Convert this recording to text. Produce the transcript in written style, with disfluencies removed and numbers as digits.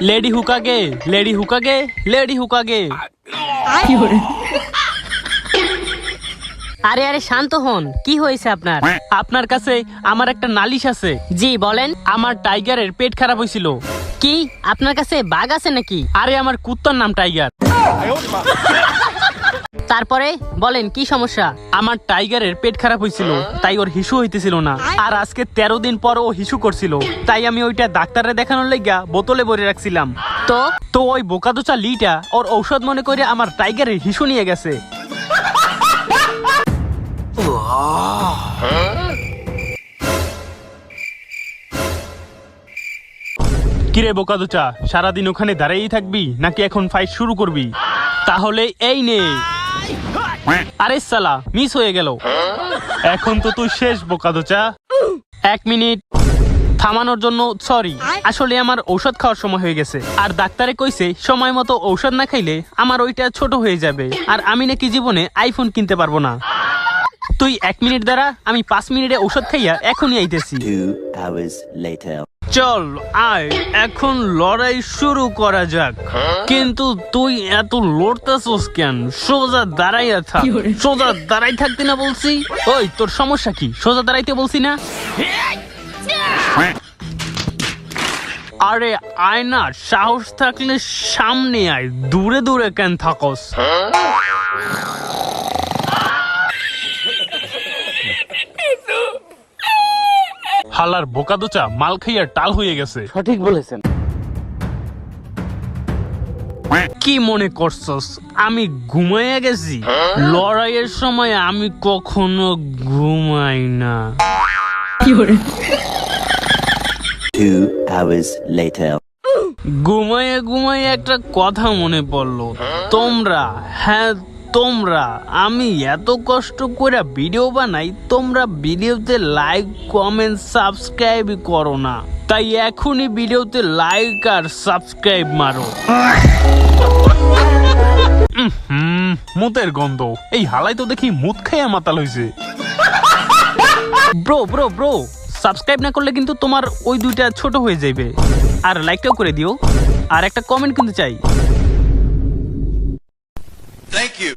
Lady হুকাগে, lady হুকাগে, lady হুকাগে। আরে আরে শান্ত হন, কি হয়েছে আপনার? আপনার কাছে আমার একটা নালিশ আছে। জি বলেন। আমার টাইগারের পেট খারাপ হয়েছিল। কি আপনার কাছে বাঘ আছে নাকি? আরে আমার কুত্তার নাম টাইগার। তারপরে বলেন কি সমস্যা? আমার টাইগারের পেট খারাপ হয়েছিল, তাই ওর হিসু হইতেছিল না। আর আজকে 13 দিন পর ও হিসু করছিল, তাই আমি ওইটা ডাক্তারে দেখানোর লাইগা বোতলে ভরে রাখছিলাম। তো ওই বোকাদোচা লিটা ওর ঔষধ মনে করে আমার টাইগারের হিসু নিয়ে গেছে। কিরে বোকাদোচা, সারাদিন ওখানে দাঁড়িয়েই থাকবি নাকি এখন ফাইট শুরু করবি? তাহলে এই নে। আরে সালা, মিস হয়ে গেল। এখন তো তুই শেষ বোকাদোচা। 1 মিনিট থামানোর জন্য সরি। আসলে আমার ঔষধ খাওয়ার সময় হয়ে গেছে, আর ডাক্তারে কইছে সময় মতো ঔষধ না খাইলে আমার ওইটা ছোট হয়ে যাবে, আর আমি নাকি জীবনে আইফোন কিনতে পারবো না। তুই 1 মিনিট দ্বারা, আমি 5 মিনিটে ঔষধ খাইয়া এখনই আইতেছি। 2 hours later. চল আয়, এখন লড়াই শুরু করা যাক। কিন্তু তুই এত লড়তেছস কেন? সোজা দাঁড়াইয়া থাক। সোজা দাঁড়াই থাকতে না বলছি? ওই তোর সমস্যা কি? সোজা দাঁড়াইতে বলছি না? আরে আয় না, সাহস থাকলে সামনে আয়, দূরে দূরে কেন থাকস? হালার বোকাদোচা মাল খাইয়া টাল হয়ে গেছে। সঠিক বলেছেন। কি মনে করছস আমি ঘুমাইয়া গেছি? লড়াইয়ের সময় আমি কখনো ঘুমাই না। 2 hours later. ঘুমাইয়া ঘুমাইয়া একটা কথা মনে পড়লো। তোমরা, হ্যাঁ তোমরা, আমি এত কষ্ট করে ভিডিও বানাই, তোমরা ভিডিওতে লাইক কমেন্ট সাবস্ক্রাইব করো না। তাই এখনই ভিডিওতে লাইক আর সাবস্ক্রাইব মারো। মুতের গন্ধ, এই হালাই তো দেখি মুত খাইয়া মাতাল হইছে। ব্রো ব্রো ব্রো, সাবস্ক্রাইব না করলে কিন্তু তোমার ওই দুইটা ছোট হয়ে যাবে। আর লাইকটাও করে দিও, আর একটা কমেন্ট কিন্তু চাই। Thank you.